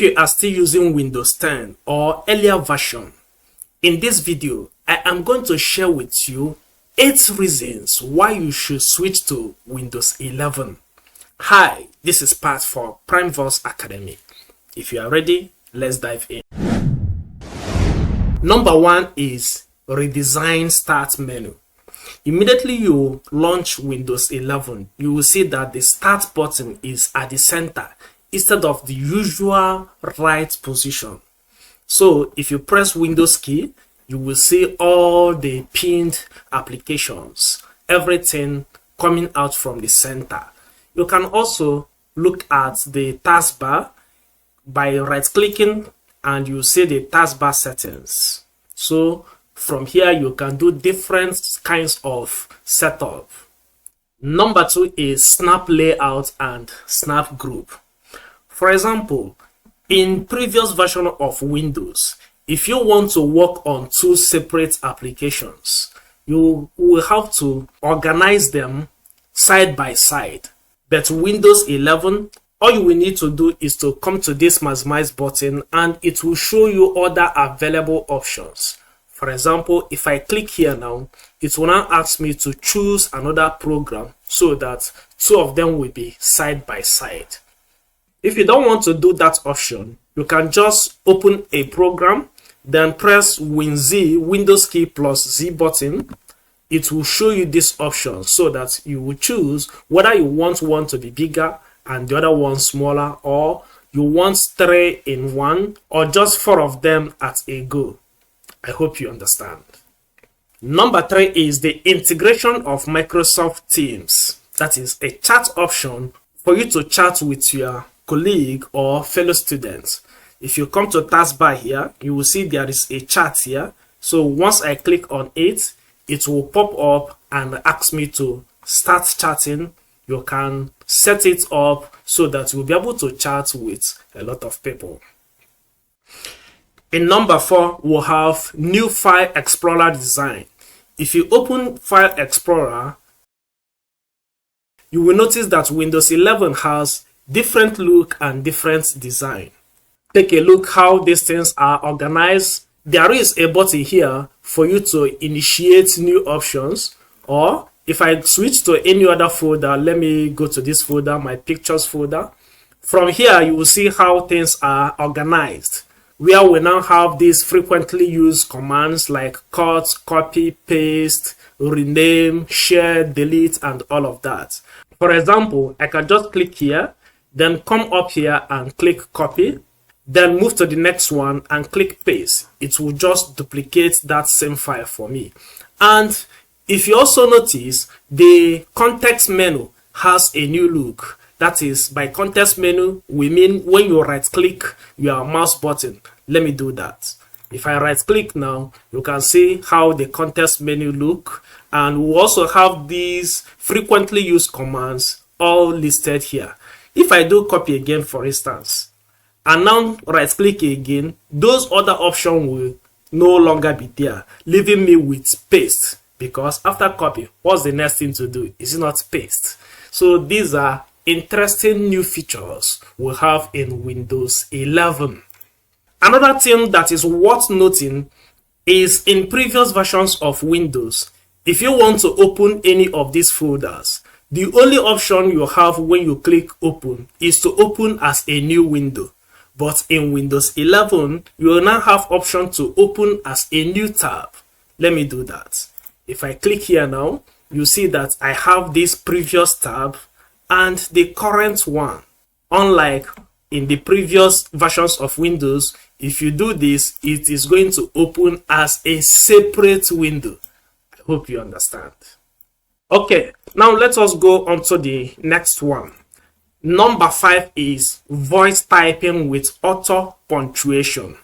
you are still using Windows 10 or earlier version, in this video, I am going to share with you 8 reasons why you should switch to Windows 11. Hi, this is Pat for PrimeVols Academy. If you are ready, let's dive in. Number 1 is redesign start menu. Immediately you launch Windows 11, you will see that the start button is at the center instead of the usual right position. So if you press Windows key, you will see all the pinned applications, everything coming out from the center. You can also look at the taskbar by right-clicking and you see the taskbar settings. So from here you can do different kinds of setup. Number 2 is snap layout and snap group. For example, in previous version of Windows, if you want to work on 2 separate applications, you will have to organize them side by side. But Windows 11, all you will need to do is to come to this maximize button and it will show you other available options. For example, if I click here now, it will now ask me to choose another program so that 2 of them will be side by side. If you don't want to do that option, you can just open a program, then press WinZ, Windows key plus Z button. It will show you this option so that you will choose whether you want one to be bigger and the other one smaller, or you want 3 in 1, or just 4 of them at a go. I hope you understand. Number 3 is the integration of Microsoft Teams. That is a chat option for you to chat with your colleague or fellow students. If you come to taskbar here, you will see there is a chat here. So once I click on it, it will pop up and ask me to start chatting. You can set it up so that you'll be able to chat with a lot of people. In number 4, we'll have new File Explorer design. If you open File Explorer, you will notice that Windows 11 has different look and different design. Take a look how these things are organized. There is a button here for you to initiate new options, or if I switch to any other folder, let me go to this folder, my pictures folder. From here, you will see how things are organized, where we now have these frequently used commands like cut, copy, paste, rename, share, delete, and all of that. For example, I can just click here, then come up here and click copy, then move to the next one and click paste. It will just duplicate that same file for me. And if you also notice, the context menu has a new look. That is, by context menu, we mean when you right click your mouse button. Let me do that. If I right click now, you can see how the context menu look, and we also have these frequently used commands all listed here. If I do copy again, for instance, and now right click again, those other options will no longer be there, leaving me with paste, because after copy, what's the next thing to do? Is it not paste? So these are interesting new features we have in Windows 11. Another thing that is worth noting is in previous versions of Windows, if you want to open any of these folders, the only option you have when you click open is to open as a new window. But in Windows 11, you will now have option to open as a new tab. Let me do that. If I click here now, you see that I have this previous tab and the current one. Unlike in the previous versions of Windows, if you do this, it is going to open as a separate window. I hope you understand. Okay, now let us go on to the next one. Number 5 is voice typing with auto punctuation.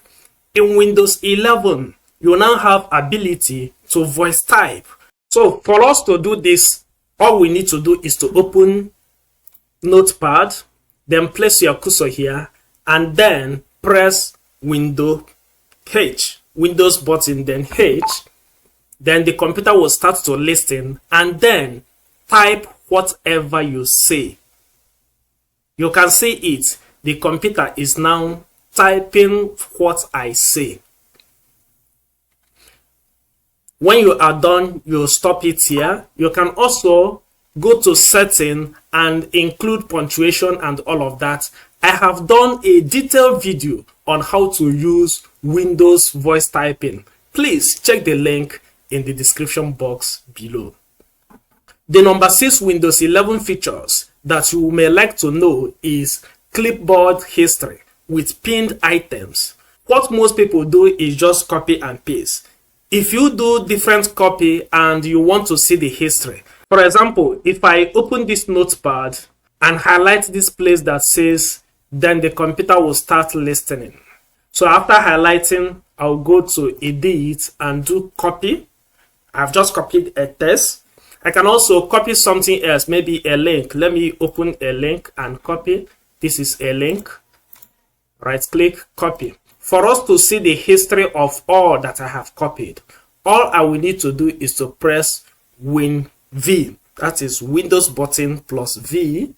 In Windows 11, you now have ability to voice type. So for us to do this, all we need to do is to open Notepad, then place your cursor here, and then press Windows button, then H. Then the computer will start to listen and then type whatever you say. You can see it. The computer is now typing what I say. When you are done, you stop it here. You can also go to setting and include punctuation and all of that. I have done a detailed video on how to use Windows voice typing. Please check the link in the description box below. The number 6 Windows 11 features that you may like to know is clipboard history with pinned items. What most people do is just copy and paste. If you do different copy and you want to see the history, for example, if I open this notepad and highlight this place that says, then the computer will start listening. So after highlighting, I'll go to edit and do copy. I've just copied a text. I can also copy something else, maybe a link. Let me open a link and copy. This is a link. Right click, copy. For us to see the history of all that I have copied, all I will need to do is to press Win-V. That is Windows button plus V.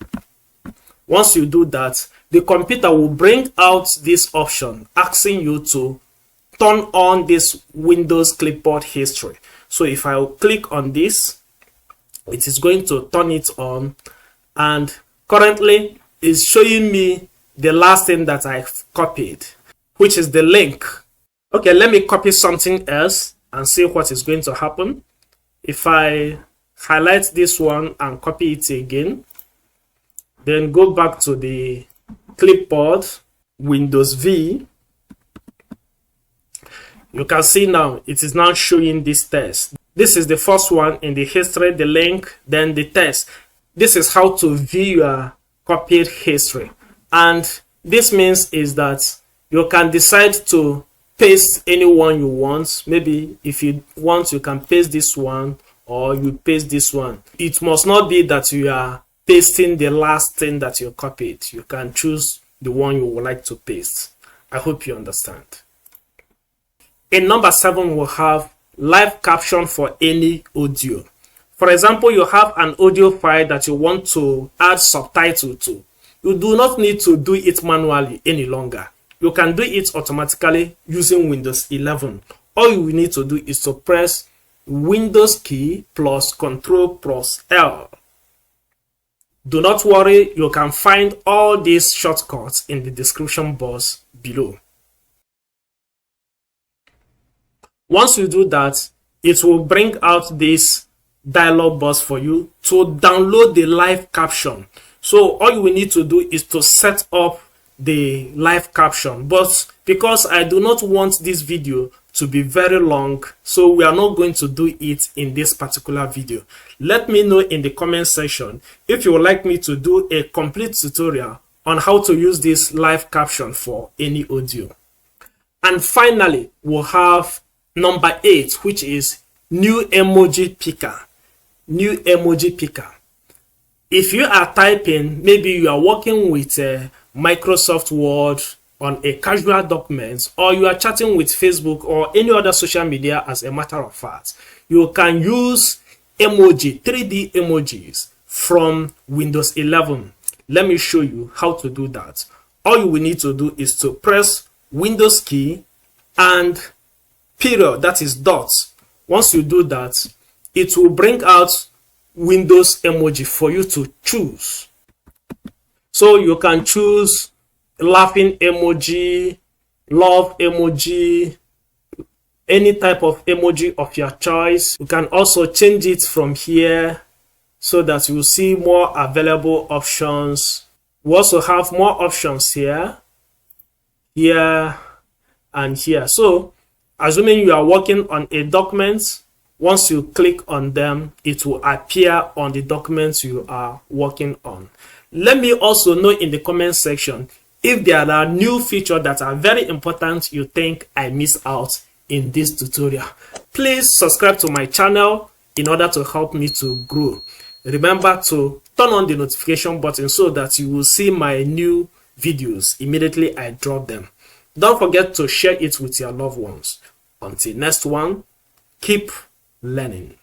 Once you do that, the computer will bring out this option asking you to turn on this Windows clipboard history. So if I click on this, it is going to turn it on, and currently it's showing me the last thing that I've copied, which is the link. Okay, let me copy something else and see what is going to happen. If I highlight this one and copy it again, then go back to the clipboard, Windows V, you can see now it is now showing this text. This is the first one in the history, the link, then the text. This is how to view your copied history. And this means is that you can decide to paste any one you want. Maybe if you want, you can paste this one or you paste this one. It must not be that you are pasting the last thing that you copied. You can choose the one you would like to paste. I hope you understand. In number 7, we'll have live caption for any audio. For example, you have an audio file that you want to add subtitle to. You do not need to do it manually any longer. You can do it automatically using Windows 11. All you will need to do is to press Windows key plus Control plus L. Do not worry, you can find all these shortcuts in the description box below. Once you do that, it will bring out this dialog box for you to download the live caption. So all you will need to do is to set up the live caption. But because I do not want this video to be very long, so we are not going to do it in this particular video. Let me know in the comment section if you would like me to do a complete tutorial on how to use this live caption for any audio. And finally, we'll have number 8, which is new emoji picker. New emoji picker. If you are typing, maybe you are working with Microsoft Word on a casual document, or you are chatting with Facebook or any other social media, as a matter of fact, you can use emoji, 3D emojis from Windows 11. Let me show you how to do that. All you will need to do is to press Windows key and period, that is dots. Once you do that, it will bring out Windows emoji for you to choose. So you can choose laughing emoji, love emoji, any type of emoji of your choice. You can also change it from here so that you will see more available options. We also have more options here, here, and here. So assuming you are working on a document, once you click on them, it will appear on the documents you are working on. Let me also know in the comment section if there are new features that are very important you think I missed out in this tutorial. Please subscribe to my channel in order to help me to grow. Remember to turn on the notification button so that you will see my new videos immediately I drop them. Don't forget to share it with your loved ones. Until next one, keep learning.